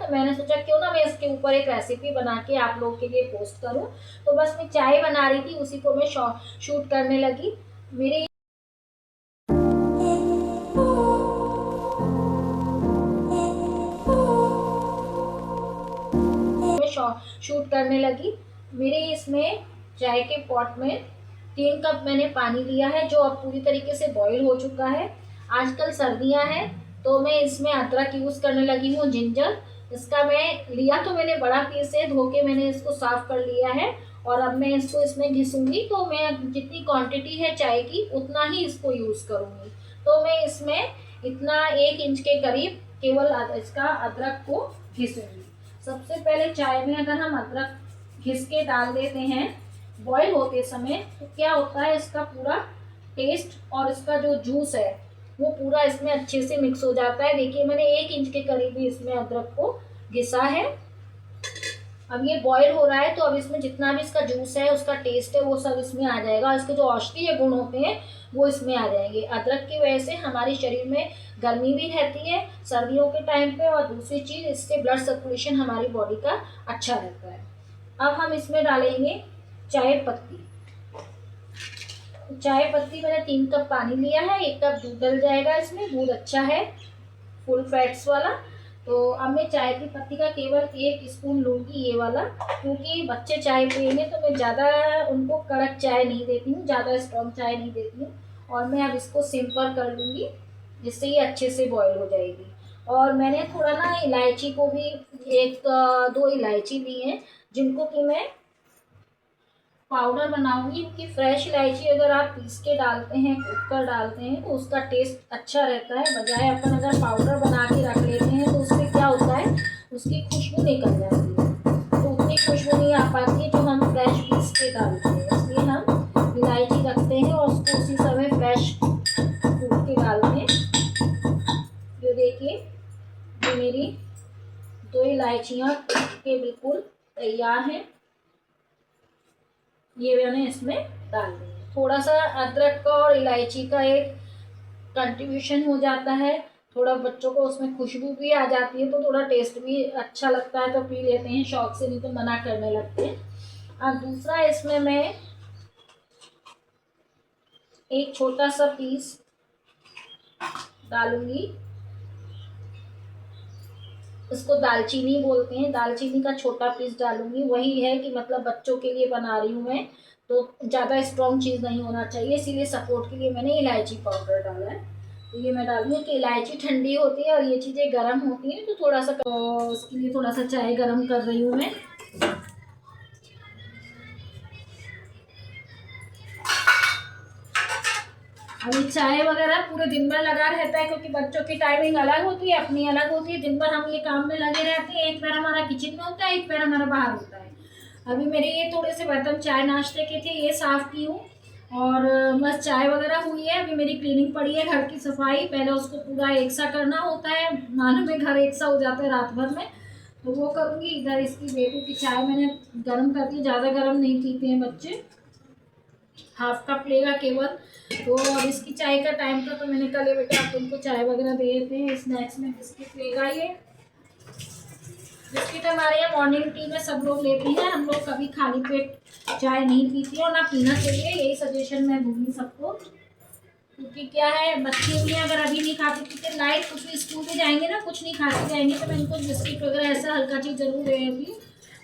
तो मैंने सोचा क्यों ना मैं इसके ऊपर एक रेसिपी बना के आप लोगों के लिए पोस्ट करूं। तो बस मैं चाय बना रही थी, उसी को मैं शूट करने लगी। मेरे शूट करने लगी। मेरे इसमें चाय के पॉट में 3 कप मैंने पानी लिया है, जो अब पूरी तरीके से बॉईल हो चुका है। आजकल सर्दियां हैं तो मैं इसमें अदरक यूज़ करने लगी हूँ, जिंजर। इसका मैं लिया तो मैंने बड़ा पीस है, धो के मैंने इसको साफ कर लिया है और अब मैं इसको इसमें घिसूंगी। तो मैं जितनी क्वांटिटी है चाय की उतना ही इसको यूज़ करूँगी। तो मैं इसमें इतना 1 इंच के करीब केवल इसका अदरक को घिसूंगी। सबसे पहले चाय में अगर हम अदरक घिस के डाल देते हैं बॉईल होते समय, तो क्या होता है, इसका पूरा टेस्ट और इसका जो जूस है वो पूरा इसमें अच्छे से मिक्स हो जाता है। देखिए मैंने 1 इंच के करीब ही इसमें अदरक को घिसा है। अब ये बॉईल हो रहा है तो अब इसमें जितना भी इसका जूस है, उसका टेस्ट है, वो सब इसमें आ जाएगा। इसके जो औषधीय गुण होते हैं वो इसमें आ जाएंगे। अदरक की वजह से हमारे शरीर में गर्मी भी रहती है सर्दियों के टाइम पे, और दूसरी चीज़ इससे ब्लड सर्कुलेशन हमारी बॉडी का अच्छा रहता है। अब हम इसमें डालेंगे चाय पत्ती। चाय पत्ती मैंने 3 कप पानी लिया है, 1 कप दूध डल जाएगा इसमें। दूध अच्छा है, फुल फैट्स वाला। तो अब मैं चाय की पत्ती का केवल 1 स्पून लूँगी, ये वाला, क्योंकि बच्चे चाय पिएंगे तो मैं ज़्यादा उनको कड़क चाय नहीं देती हूँ, ज़्यादा स्ट्रॉन्ग चाय नहीं देती हूँ। और मैं अब इसको सिंपल कर लूँगी, जिससे ये अच्छे से बॉईल हो जाएगी। और मैंने थोड़ा ना इलायची को भी 1-2 इलायची ली हैं, जिनको कि मैं पाउडर बनाऊंगी। क्योंकि फ्रेश इलायची अगर आप पीस के डालते हैं, कूट कर डालते हैं, तो उसका टेस्ट अच्छा रहता है। बजाय अपन अगर पाउडर बना के रख लेते हैं तो उसमें क्या होता है, उसकी खुशबू निकल जाती है, तो उतनी खुशबू नहीं आ पाती है जो हम फ्रेश पीस के डालते हैं। इसलिए हम इलायची रखते हैं और उसको उसी समय फ्रेश कूट के डालते हैं। जो देखिए, ये मेरी 2 इलायचियाँ के बिल्कुल तैयार हैं। ये मैंने इसमें डाल दिया। थोड़ा सा अदरक का और इलायची का एक कंट्रीब्यूशन हो जाता है, थोड़ा बच्चों को उसमें खुशबू भी आ जाती है, तो थोड़ा टेस्ट भी अच्छा लगता है, तो पी लेते हैं शौक से, नहीं तो मना करने लगते हैं। अब दूसरा इसमें मैं एक छोटा सा पीस डालूंगी। इसको दालचीनी बोलते हैं, दालचीनी का छोटा पीस डालूंगी। वही है कि मतलब बच्चों के लिए बना रही हूँ मैं, तो ज़्यादा स्ट्रॉन्ग चीज़ नहीं होना चाहिए, इसीलिए सपोर्ट के लिए मैंने इलायची पाउडर डाला है। तो ये मैं डालूंगी कि इलायची ठंडी होती है और ये चीज़ें गर्म होती हैं, तो थोड़ा सा उसके लिए थोड़ा सा चाय गर्म कर रही हूँ मैं। अभी चाय वगैरह पूरे दिन भर लगा रहता है, क्योंकि बच्चों की टाइमिंग अलग होती है, अपनी अलग होती है। दिन भर हम ये काम में लगे रहते हैं, एक पैर हमारा किचन में होता है, एक पैर हमारा बाहर होता है। अभी मेरे ये थोड़े से बर्तन चाय नाश्ते के थे, ये साफ़ की हूँ, और बस चाय वगैरह हुई है। अभी मेरी क्लीनिंग पड़ी है, घर की सफाई। पहले उसको पूरा एक सा करना होता है, मानो में घर एक सा हो जाता है रात भर में, तो वो करूँगी। इधर इसकी बेबी की चाय मैंने गर्म कर दी, ज़्यादा गर्म नहीं पीते हैं बच्चे, 1/2 कप लेगा केवल। तो अब इसकी चाय का टाइम था, तो मैंने कहा ले बेटा आप तुमको चाय वगैरह दे देते हैं। स्नैक्स में बिस्किट लेगा ये। बिस्किट हमारे यहाँ मॉर्निंग टी में सब लोग लेते हैं, हम लोग कभी खाली पेट चाय नहीं पीती और ना पीना चाहिए, यही सजेशन मैं दूंगी सबको। क्योंकि क्या है, बच्चे भी अगर अभी नहीं खाते पीते, लाइट कुछ भी स्कूल में जाएंगे ना, कुछ नहीं खाते जाएंगे, तो मैं इनको बिस्किट वगैरह ऐसा हल्का चीज़ जरूर दे देती हूँ।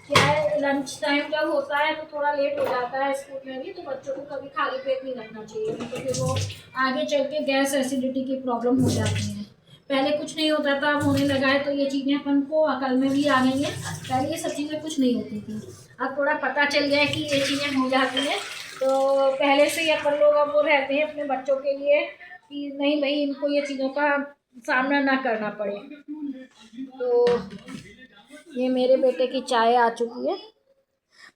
क्या है, लंच टाइम जब होता है तो थोड़ा लेट हो जाता है स्कूल में भी, तो बच्चों को कभी खाली पेट नहीं रखना चाहिए, तो फिर वो आगे चल के गैस एसिडिटी की प्रॉब्लम हो जाती है। पहले कुछ नहीं होता था, अब होने लगा है, तो ये चीज़ें अपन को अकल में भी आ गई हैं। पहले ये सब चीज़ें कुछ नहीं होती थी, अब थोड़ा पता चल गया है कि ये चीज़ें हो जाती हैं। तो पहले से ही अपन लोग अब वो रहते हैं अपने बच्चों के लिए कि नहीं भाई, इनको ये चीज़ों का सामना ना करना पड़े। तो ये मेरे बेटे की चाय आ चुकी है,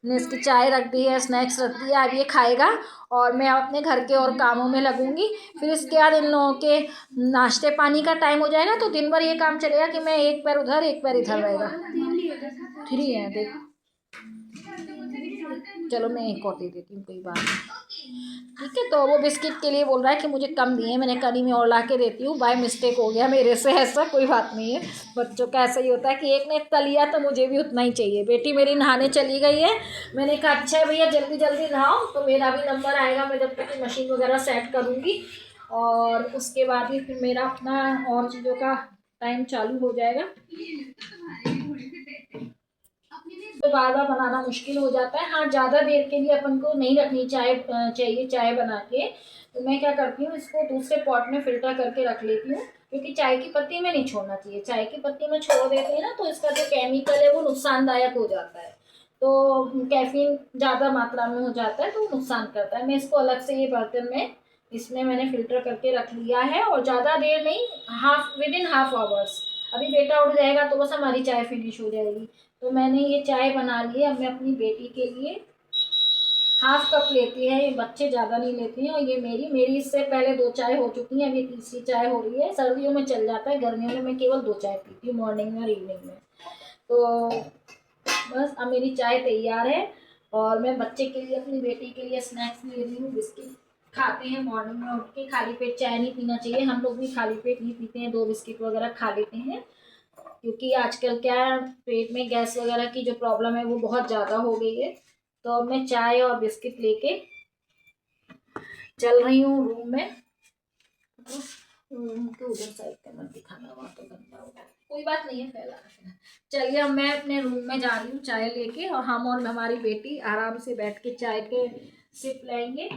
मैंने इसकी चाय रख दी है, स्नैक्स रख दिया, अब ये खाएगा और मैं अपने घर के और कामों में लगूंगी। फिर इसके बाद इन लोगों के नाश्ते पानी का टाइम हो जाएगा, तो दिन भर ये काम चलेगा कि मैं एक पैर उधर एक पैर इधर रहेगा। 3 है देख, चलो मैं एक और दे देती हूँ, कोई बात नहीं। ठीक है। तो वो बिस्किट के लिए बोल रहा है कि मुझे कम दिए, मैंने करी में और ला के देती हूँ, बाय मिस्टेक हो गया मेरे से, ऐसा कोई बात नहीं है। बच्चों का ऐसा ही होता है कि एक ने इतना लिया तो मुझे भी उतना ही चाहिए। बेटी मेरी नहाने चली गई है, मैंने कहा अच्छा है भैया जल्दी जल्दी नहाओ, तो मेरा भी नंबर आएगा, मैं जब तक मशीन वगैरह सेट करूँगी और उसके बाद ही फिर मेरा अपना और चीज़ों का टाइम चालू हो जाएगा। तो बार बार बनाना मुश्किल हो जाता है। हाँ, ज़्यादा देर के लिए अपन को नहीं रखनी चाहिए चाय बना के। तो मैं क्या करती हूँ, इसको दूसरे पॉट में फ़िल्टर करके रख लेती हूँ, क्योंकि चाय की पत्ती में नहीं छोड़ना चाहिए। चाय की पत्ती में छोड़ देते हैं ना तो इसका जो केमिकल है वो नुकसानदायक हो जाता है। तो कैफीन ज़्यादा मात्रा में हो जाता है तो वो नुकसान करता है। मैं इसको अलग से ये बर्तन में इसमें मैंने फ़िल्टर करके रख लिया है, और ज़्यादा देर नहीं, विदिन हाफ आवर्स। अभी बेटा उठ जाएगा तो बस हमारी चाय फिनिश हो जाएगी। तो मैंने ये चाय बना ली है। अब मैं अपनी बेटी के लिए हाफ कप लेती है, ये बच्चे ज़्यादा नहीं लेते हैं। और ये मेरी इससे पहले 2 चाय हो चुकी हैं, अब ये तीसरी चाय हो रही है। सर्दियों में चल जाता है, गर्मियों में मैं केवल 2 चाय पीती हूँ, मॉर्निंग में और इवनिंग में। तो बस अब मेरी चाय तैयार है, और मैं बच्चे के लिए, अपनी बेटी के लिए स्नैक्स ले रही हूँ। बिस्किट खाते हैं मॉर्निंग में उठ के, खाली पेट चाय नहीं पीना चाहिए। हम लोग भी खाली पेट नहीं पीते हैं, 2 बिस्किट वगैरह खा लेते हैं, क्योंकि आजकल क्या है, पेट में गैस वगैरह की जो प्रॉब्लम है वो बहुत ज़्यादा हो गई है। तो अब मैं चाय और बिस्किट लेके चल रही हूँ रूम में। रूम के उधर साइड का मत दिखाना, वहाँ तो गंदा होगा, कोई बात नहीं है, फैला रखना। चलिए अब मैं अपने रूम में जा रही हूँ चाय लेके, और हम और हमारी बेटी आराम से बैठ के चाय के सिप लेंगे।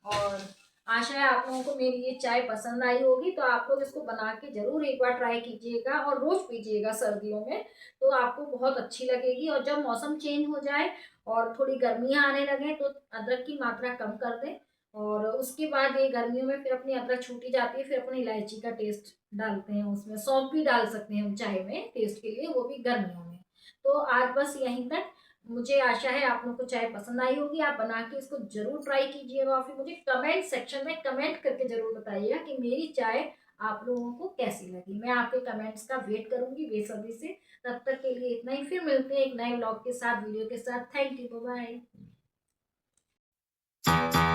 और आशा है आप लोगों को मेरी ये चाय पसंद आई होगी। तो आप लोग इसको बना के ज़रूर एक बार ट्राई कीजिएगा, और रोज़ पीजिएगा सर्दियों में, तो आपको बहुत अच्छी लगेगी। और जब मौसम चेंज हो जाए और थोड़ी गर्मियाँ आने लगे तो अदरक की मात्रा कम कर दें, और उसके बाद ये गर्मियों में फिर अपनी अदरक छूटी जाती है, फिर अपनी इलायची का टेस्ट डालते हैं उसमें, सौंफ भी डाल सकते हैं हम चाय में टेस्ट के लिए, वो भी गर्मियों में। तो आज बस यहीं तक। मुझे आशा है आप लोगों को चाय पसंद आई होगी। आप बना के इसको जरूर ट्राई कीजिएगा, और फिर मुझे कमेंट सेक्शन में कमेंट करके जरूर बताइएगा कि मेरी चाय आप लोगों को कैसी लगी। मैं आपके कमेंट्स का वेट करूंगी बेसब्री से। तब तक के लिए इतना ही, फिर मिलते हैं एक नए व्लॉग के साथ, वीडियो के साथ। Thank you, bye bye.